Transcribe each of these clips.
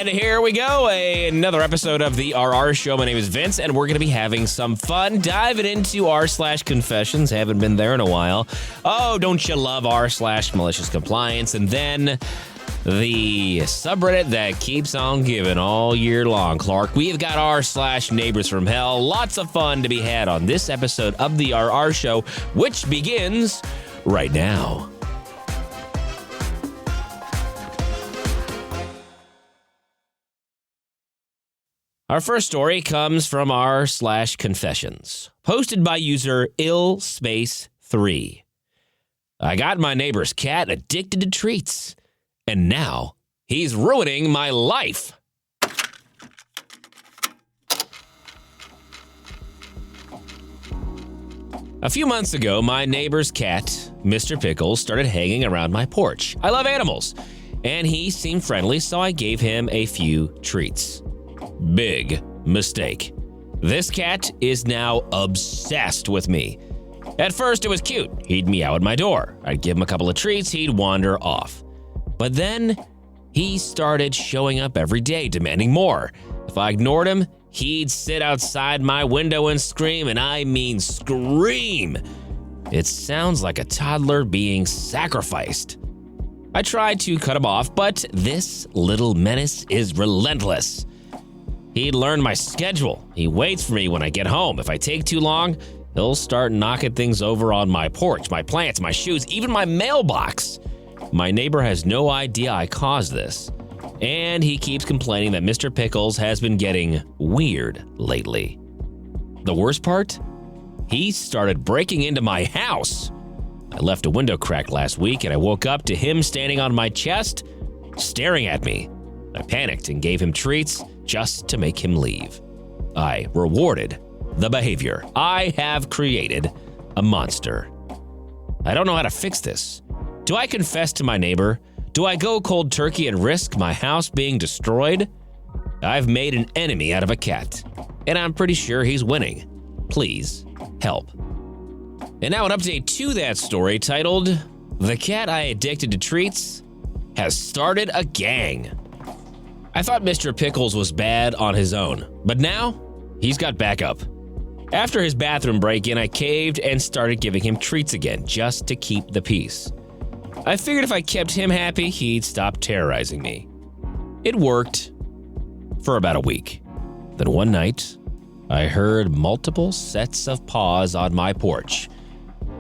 And here we go, another episode of the RR Show. My name is Vince, and we're going to be having some fun diving into r/confessions. Haven't been there in a while. Oh, don't you love r/malicious compliance? And then the subreddit that keeps on giving all year long, Clark. We've got r/neighbors from hell. Lots of fun to be had on this episode of the RR Show, which begins right now. Our first story comes from r/confessions, posted by user illspace3. I got my neighbor's cat addicted to treats, and now he's ruining my life. A few months ago, my neighbor's cat, Mr. Pickles, started hanging around my porch. I love animals, and he seemed friendly, so I gave him a few treats. Big mistake. This cat is now obsessed with me. At first, it was cute. He'd meow at my door. I'd give him a couple of treats, he'd wander off. But then, he started showing up every day, demanding more. If I ignored him, he'd sit outside my window and scream, and I mean scream. It sounds like a toddler being sacrificed. I tried to cut him off, but this little menace is relentless. He'd learned my schedule. He waits for me when I get home. If I take too long, he'll start knocking things over on my porch, my plants, my shoes, even my mailbox. My neighbor has no idea I caused this, and he keeps complaining that Mr. Pickles has been getting weird lately. The worst part? He started breaking into my house. I left a window cracked last week, and I woke up to him standing on my chest, staring at me. I panicked and gave him treats just to make him leave. I rewarded the behavior. I have created a monster. I don't know how to fix this. Do I confess to my neighbor? Do I go cold turkey and risk my house being destroyed? I've made an enemy out of a cat, and I'm pretty sure he's winning. Please help. And now an update to that story titled, "The Cat I Addicted to Treats Has Started a Gang." I thought Mr. Pickles was bad on his own, but now he's got backup. After his bathroom break-in, I caved and started giving him treats again, just to keep the peace. I figured if I kept him happy, he'd stop terrorizing me. It worked for about a week. Then one night, I heard multiple sets of paws on my porch.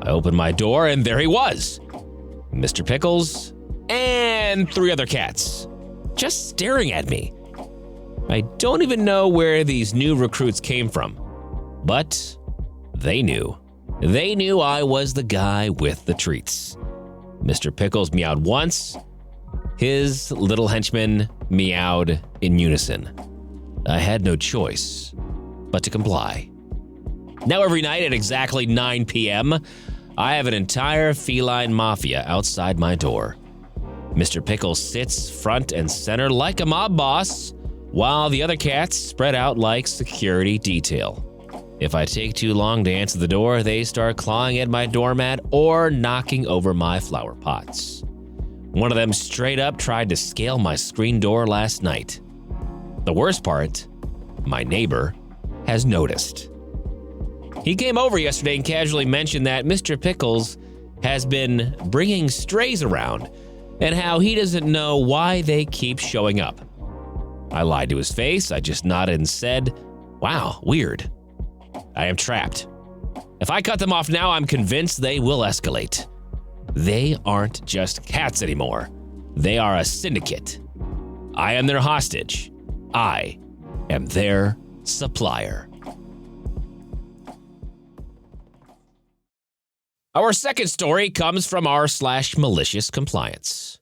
I opened my door and there he was, Mr. Pickles and 3 other cats, just staring at me. I don't even know where these new recruits came from, but they knew. They knew I was the guy with the treats. Mr. Pickles meowed once. His little henchmen meowed in unison. I had no choice but to comply. Now every night at exactly 9 p.m., I have an entire feline mafia outside my door. Mr. Pickles sits front and center like a mob boss, while the other cats spread out like security detail. If I take too long to answer the door, they start clawing at my doormat or knocking over my flower pots. One of them straight up tried to scale my screen door last night. The worst part, my neighbor has noticed. He came over yesterday and casually mentioned that Mr. Pickles has been bringing strays around and how he doesn't know why they keep showing up. I lied to his face. I just nodded and said, "Wow, weird. I am trapped. If I cut them off now, I'm convinced they will escalate. They aren't just cats anymore. They are a syndicate. I am their hostage. I am their supplier." Our second story comes from r/malicious compliance.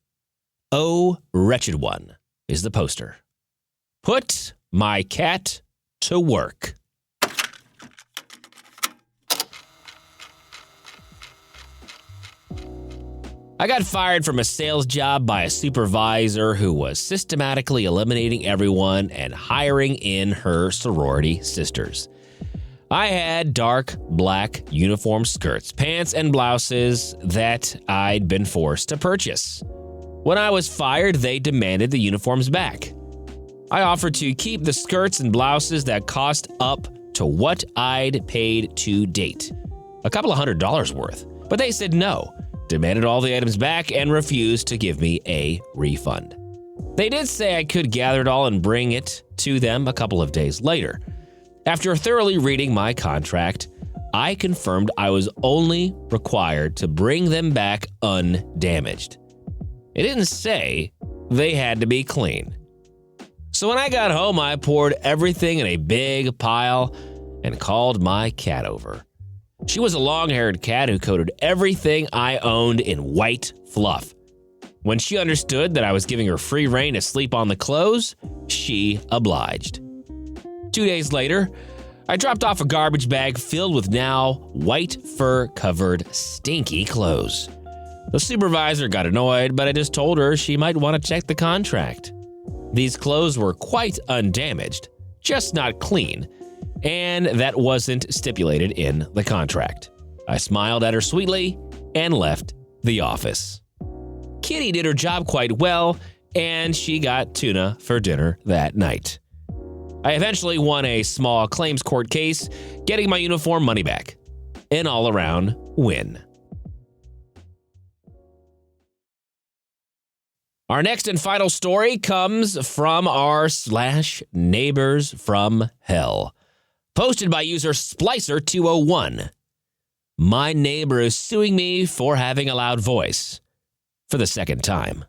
"Oh, wretched one" is the poster. "Put my cat to work." I got fired from a sales job by a supervisor who was systematically eliminating everyone and hiring in her sorority sisters. I had dark black uniform skirts, pants, and blouses that I'd been forced to purchase. When I was fired, they demanded the uniforms back. I offered to keep the skirts and blouses that cost up to what I'd paid to date, a couple of $100 worth. But they said no, demanded all the items back, and refused to give me a refund. They did say I could gather it all and bring it to them a couple of days later. After thoroughly reading my contract, I confirmed I was only required to bring them back undamaged. It didn't say they had to be clean. So when I got home, I poured everything in a big pile and called my cat over. She was a long-haired cat who coated everything I owned in white fluff. When she understood that I was giving her free rein to sleep on the clothes, she obliged. 2 days later, I dropped off a garbage bag filled with now white fur-covered stinky clothes. The supervisor got annoyed, but I just told her she might want to check the contract. These clothes were quite undamaged, just not clean, and that wasn't stipulated in the contract. I smiled at her sweetly and left the office. Kitty did her job quite well, and she got tuna for dinner that night. I eventually won a small claims court case, getting my uniform money back. An all-around win. Our next and final story comes from r/neighbors from hell. Posted by user Splicer201. My neighbor is suing me for having a loud voice. For the second time.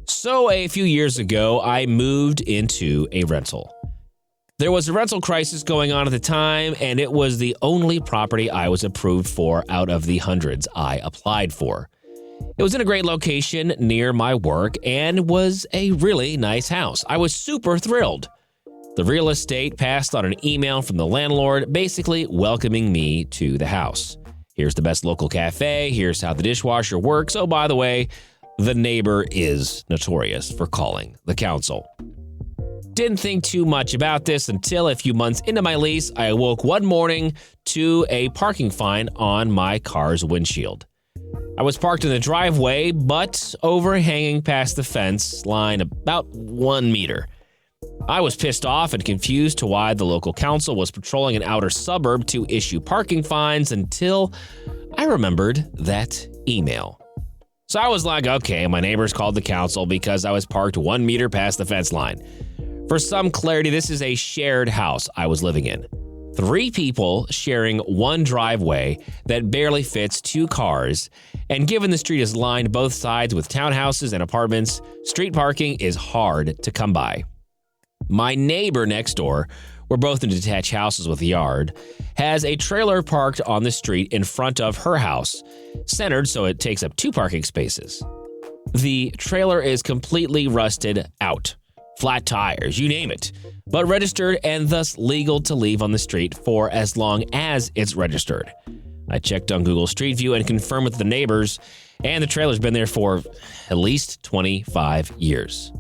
So a few years ago, I moved into a rental. There was a rental crisis going on at the time, and it was the only property I was approved for out of the hundreds I applied for. It was in a great location near my work and was a really nice house. I was super thrilled. The real estate passed on an email from the landlord basically welcoming me to the house. Here's the best local cafe, here's how the dishwasher works. Oh, by the way, the neighbor is notorious for calling the council. Didn't think too much about this until a few months into my lease, I awoke one morning to a parking fine on my car's windshield. I was parked in the driveway, but overhanging past the fence line about 1 meter. I was pissed off and confused to why the local council was patrolling an outer suburb to issue parking fines until I remembered that email. So I was like, okay, my neighbors called the council because I was parked 1 meter past the fence line. For some clarity, this is a shared house I was living in. 3 people sharing one driveway that barely fits 2 cars, and given the street is lined both sides with townhouses and apartments, street parking is hard to come by. My neighbor next door, we're both in detached houses with a yard, has a trailer parked on the street in front of her house, centered so it takes up 2 parking spaces. The trailer is completely rusted out. Flat tires, you name it, but registered and thus legal to leave on the street for as long as it's registered. I checked on Google Street View and confirmed with the neighbors, and the trailer's been there for at least 25 years.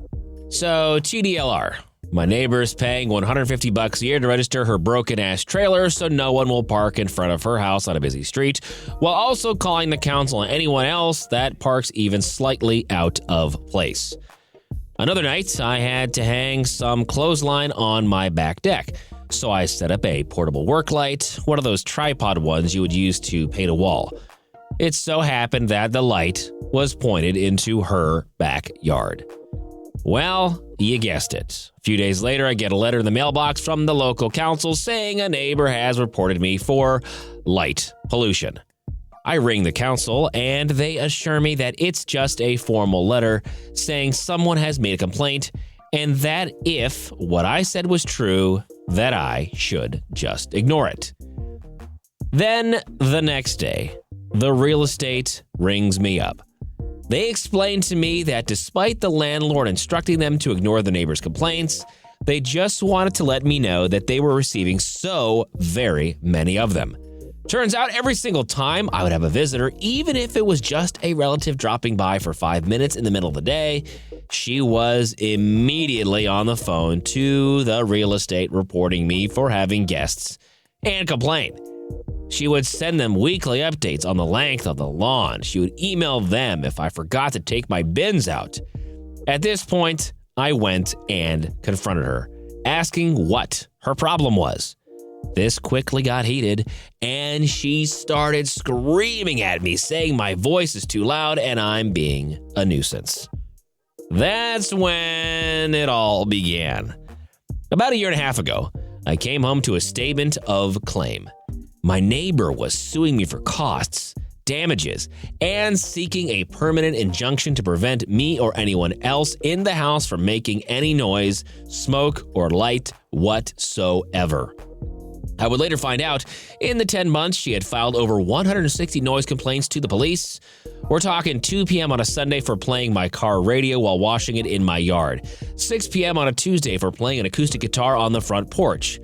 So, TDLR, my neighbor's paying $150 a year to register her broken-ass trailer so no one will park in front of her house on a busy street, while also calling the council and anyone else that parks even slightly out of place. Another night, I had to hang some clothesline on my back deck, so I set up a portable work light, one of those tripod ones you would use to paint a wall. It so happened that the light was pointed into her backyard. Well, you guessed it. A few days later, I get a letter in the mailbox from the local council saying a neighbor has reported me for light pollution. I ring the council, and they assure me that it's just a formal letter saying someone has made a complaint, and that if what I said was true, that I should just ignore it. Then, the next day, the real estate rings me up. They explained to me that despite the landlord instructing them to ignore the neighbor's complaints, they just wanted to let me know that they were receiving so very many of them. Turns out every single time I would have a visitor, even if it was just a relative dropping by for 5 minutes in the middle of the day, she was immediately on the phone to the real estate reporting me for having guests and complain. She would send them weekly updates on the length of the lawn. She would email them if I forgot to take my bins out. At this point, I went and confronted her, asking what her problem was. This quickly got heated, and she started screaming at me, saying my voice is too loud and I'm being a nuisance. That's when it all began. About a year and a half ago, I came home to a statement of claim. My neighbor was suing me for costs, damages, and seeking a permanent injunction to prevent me or anyone else in the house from making any noise, smoke, or light whatsoever. I would later find out, in the 10 months, she had filed over 160 noise complaints to the police. We're talking 2 p.m. on a Sunday for playing my car radio while washing it in my yard, 6 p.m. on a Tuesday for playing an acoustic guitar on the front porch.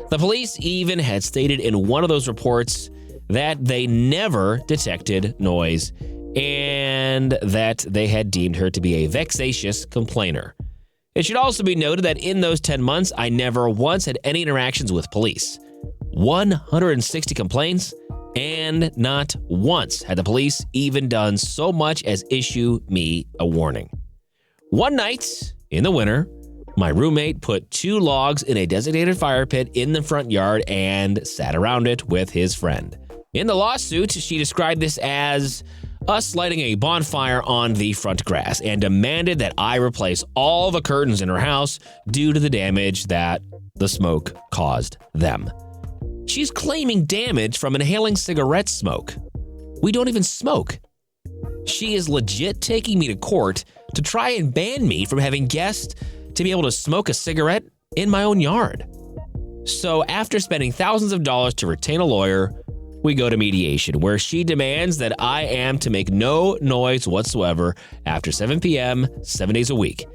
The police even had stated in one of those reports that they never detected noise and that they had deemed her to be a vexatious complainer. It should also be noted that in those 10 months, I never once had any interactions with police. 160 complaints, and not once had the police even done so much as issue me a warning. One night in the winter, my roommate put 2 logs in a designated fire pit in the front yard and sat around it with his friend. In the lawsuit, she described this as us lighting a bonfire on the front grass and demanded that I replace all the curtains in her house due to the damage that the smoke caused them. She's claiming damage from inhaling cigarette smoke. We don't even smoke. She is legit taking me to court to try and ban me from having guests to be able to smoke a cigarette in my own yard. So after spending thousands of dollars to retain a lawyer, we go to mediation, where she demands that I am to make no noise whatsoever after 7 p.m., 7 days a week.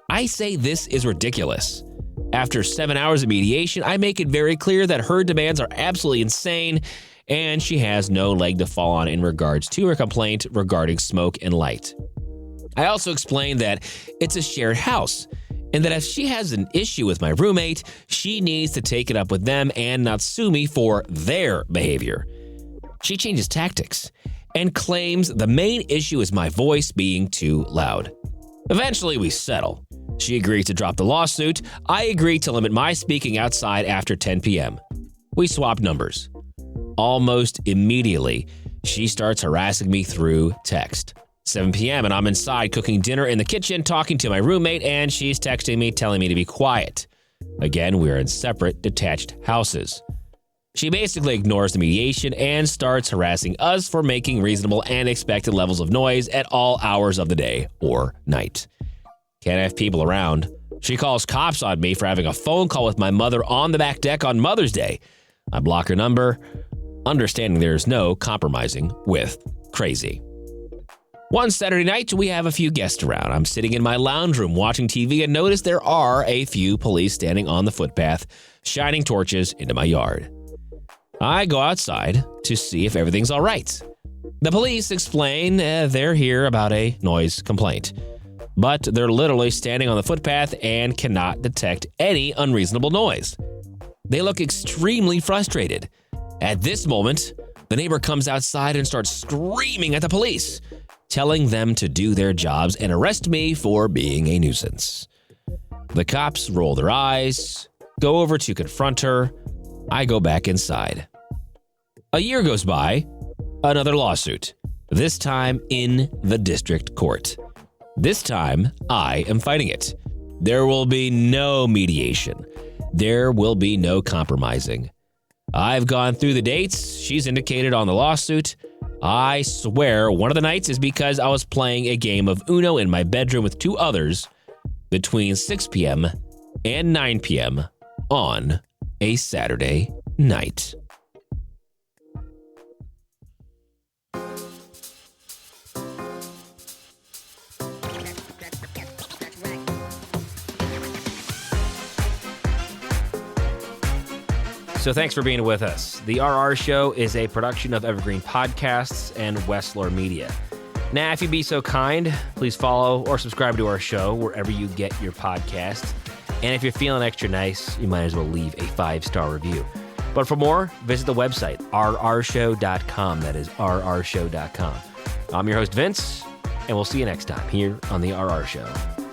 I say this is ridiculous. After 7 hours of mediation, I make it very clear that her demands are absolutely insane, and she has no leg to fall on in regards to her complaint regarding smoke and light. I also explain that it's a shared house, and that if she has an issue with my roommate, she needs to take it up with them and not sue me for their behavior. She changes tactics and claims the main issue is my voice being too loud. Eventually, we settle. She agrees to drop the lawsuit. I agree to limit my speaking outside after 10 p.m. We swap numbers. Almost immediately, she starts harassing me through text. 7 p.m. and I'm inside cooking dinner in the kitchen, talking to my roommate, and she's texting me telling me to be quiet. Again, we're in separate, detached houses. She basically ignores the mediation and starts harassing us for making reasonable and expected levels of noise at all hours of the day or night. Can't have people around. She calls cops on me for having a phone call with my mother on the back deck on Mother's Day. I block her number, understanding there's no compromising with crazy. One Saturday night, we have a few guests around. I'm sitting in my lounge room watching TV and notice there are a few police standing on the footpath, shining torches into my yard. I go outside to see if everything's all right. The police explain they're here about a noise complaint, but they're literally standing on the footpath and cannot detect any unreasonable noise. They look extremely frustrated. At this moment, the neighbor comes outside and starts screaming at the police, telling them to do their jobs and arrest me for being a nuisance. The cops roll their eyes, go over to confront her. I go back inside. A year goes by, another lawsuit, this time in the district court. This time, I am fighting it. There will be no mediation. There will be no compromising. I've gone through the dates she's indicated on the lawsuit. I swear one of the nights is because I was playing a game of Uno in my bedroom with 2 others between 6 p.m. and 9 p.m. on a Saturday night. So thanks for being with us. The RR Show is a production of Evergreen Podcasts and Wessler Media. Now, if you'd be so kind, please follow or subscribe to our show wherever you get your podcasts. And if you're feeling extra nice, you might as well leave a 5-star review. But for more, visit the website, rrshow.com. That is rrshow.com. I'm your host, Vince, and we'll see you next time here on The RR Show.